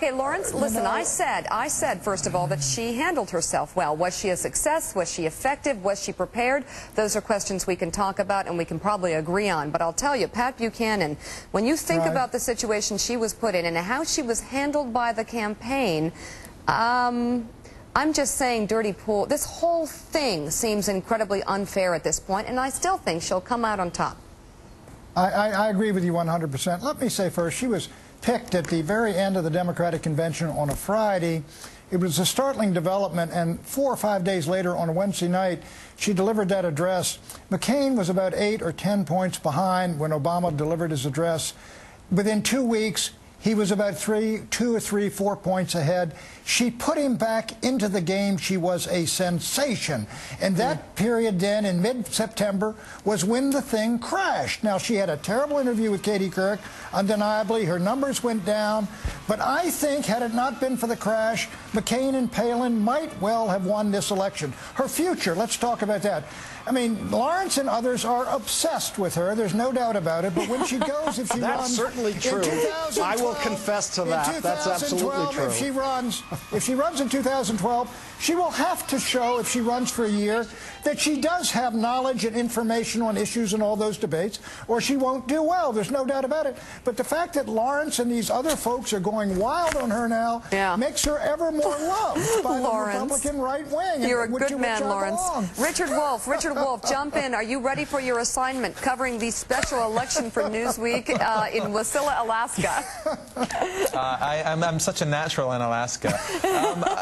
Okay, Lawrence, listen, I said, first of all, that she handled herself well. Was she a success? Was she effective? Was she prepared? Those are questions we can talk about and we can probably agree on. But I'll tell you, Pat Buchanan, when you think about the situation she was put in and how she was handled by the campaign, I'm just saying, dirty pool, this whole thing seems incredibly unfair at this point, and I still think she'll come out on top. I agree with you 100%. Let me say first, she was picked at the very end of the Democratic convention on a Friday. It was a startling development, and 4 or 5 days later on a Wednesday night, she delivered that address. McCain was about 8 or 10 points behind when Obama delivered his address. Within 2 weeks, he was about 2 or 3, 4 points ahead. She put him back into the game. She was a sensation. And that period then, in mid-September, was when the thing crashed. Now, she had a terrible interview with Katie Couric. Undeniably, her numbers went down. But I think, had it not been for the crash, McCain and Palin might well have won this election. Her future, let's talk about that. I mean, Lawrence and others are obsessed with her. There's no doubt about it. But when she goes, if she That's runs, certainly true. I will confess to that. That's absolutely true. If she runs in 2012, she will have to show, if she runs for a year, that she does have knowledge and information on issues in all those debates, or she won't do well. There's no doubt about it. But the fact that Lawrence and these other folks are going wild on her now makes her ever more loved by the Republican right wing. You're a good man, Lawrence. Richard Wolff, jump in. Are you ready for your assignment covering the special election for Newsweek in Wasilla, Alaska? I'm such a natural in Alaska.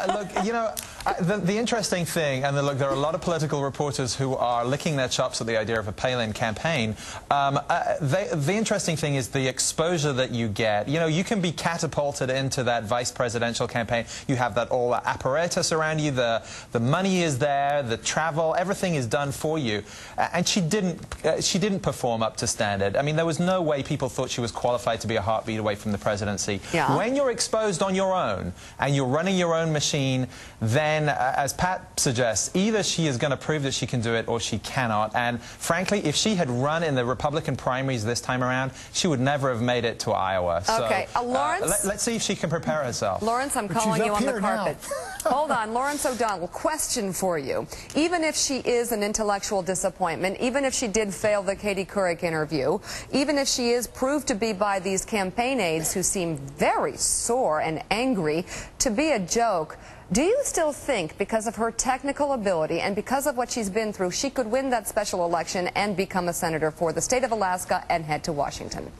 Look, you know, the interesting thing, and look, there are a lot of political reporters who are licking their chops at the idea of a Palin campaign. The interesting thing is the exposure that you get. You know, you can be catapulted into that vice presidential campaign. You have that all apparatus around you. The money is there. The travel, everything is done for you. And she didn't perform up to standard. I mean, there was no way people thought she was qualified to be a heartbeat away from the presidency. Yeah. When you're exposed on your own and you're running your own machine, then, as Pat suggests, either she is going to prove that she can do it or she cannot. And frankly, if she had run in the Republican primaries this time around, she would never have made it to Iowa. Okay, So, Lawrence? let's see if she can prepare herself. Lawrence, I'm calling you on the carpet. Hold on, Lawrence O'Donnell, question for you. Even if she is an intellectual disappointment, even if she did fail the Katie Couric interview, even if she is proved to be by these campaign aides who seem very sore and angry to be a joke, do you still think, because of her technical ability and because of what she's been through, she could win that special election and become a senator for the state of Alaska and head to Washington?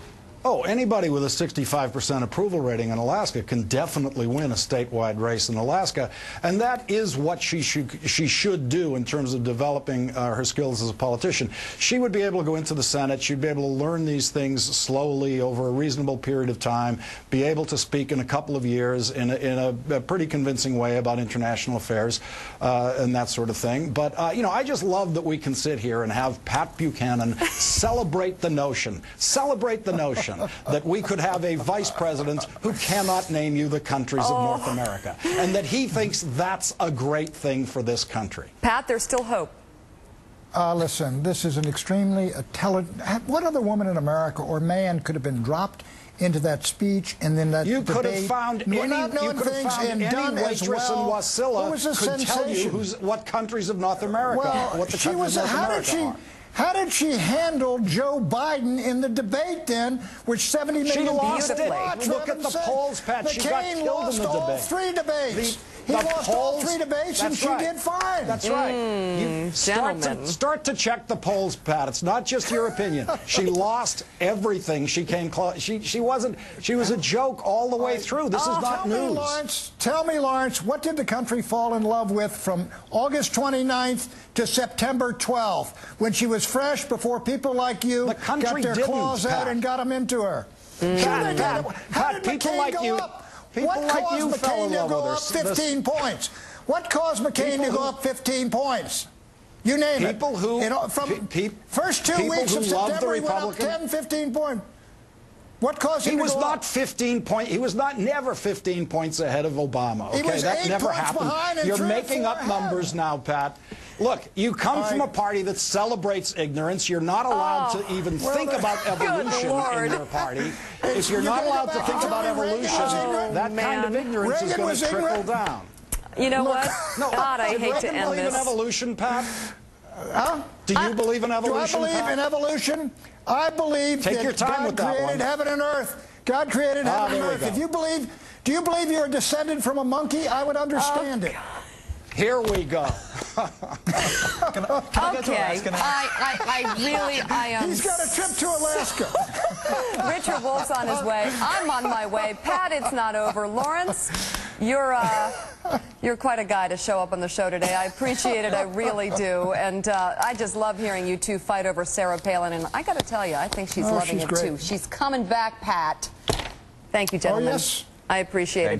Oh, anybody with a 65% approval rating in Alaska can definitely win a statewide race in Alaska, and that is what she should do in terms of developing her skills as a politician. She would be able to go into the Senate. She'd be able to learn these things slowly over a reasonable period of time, be able to speak in a couple of years in a pretty convincing way about international affairs and that sort of thing. But, you know, I just love that we can sit here and have Pat Buchanan celebrate the notion that we could have a vice president who cannot name you the countries of North America, and that he thinks that's a great thing for this country. Pat, there's still hope. Listen, this is an extremely intelligent... What other woman in America or man could have been dropped into that speech and then that you debate? Could have found any waitress in Wasilla could tell you what countries of North America, what the countries of North America are. How did she handle Joe Biden in the debate then, which 70 million people lost it. Look at the polls, Pat. She got killed in the debate. McCain lost all 3 debates. He lost all 3 debates, and she did fine. That's right. You start to check the polls, Pat. It's not just your opinion. She lost everything. She came close. She was a joke all the way through. This is not news. Tell me, Lawrence, what did the country fall in love with from August 29th to September 12th, when she was fresh before people like you got their claws out and got them into her? How did McCain go up? What caused McCain to go up 15 points? What caused McCain to go up 15 points? You name it. From first 2 weeks of September, he went up 10, 15 points. What caused him to go up? He was not 15 points. He was never 15 points ahead of Obama. Okay, that never happened. You're making up numbers now, Pat. Look, you come from a party that celebrates ignorance. You're not allowed to even think about evolution in your party. If you're not allowed to think about evolution, that kind of ignorance is going to trickle down. You know what? God, I hate to Do you end believe this. in evolution, Pat? Do you believe in evolution, Do I believe Pat? in evolution? I believe Take your that time God with that created one. heaven and earth. God created heaven and earth. If you believe, do you believe you're descended from a monkey? I would understand it. Here we go. Can I go to Alaska now? I am. He's got a trip to Alaska. Richard Wolf's on his way. I'm on my way. Pat, it's not over. Lawrence, you're quite a guy to show up on the show today. I appreciate it. I really do. And I just love hearing you two fight over Sarah Palin. And I got to tell you, I think she's loving it, great. too. She's coming back, Pat. Thank you, gentlemen. Oh, yes. I appreciate it.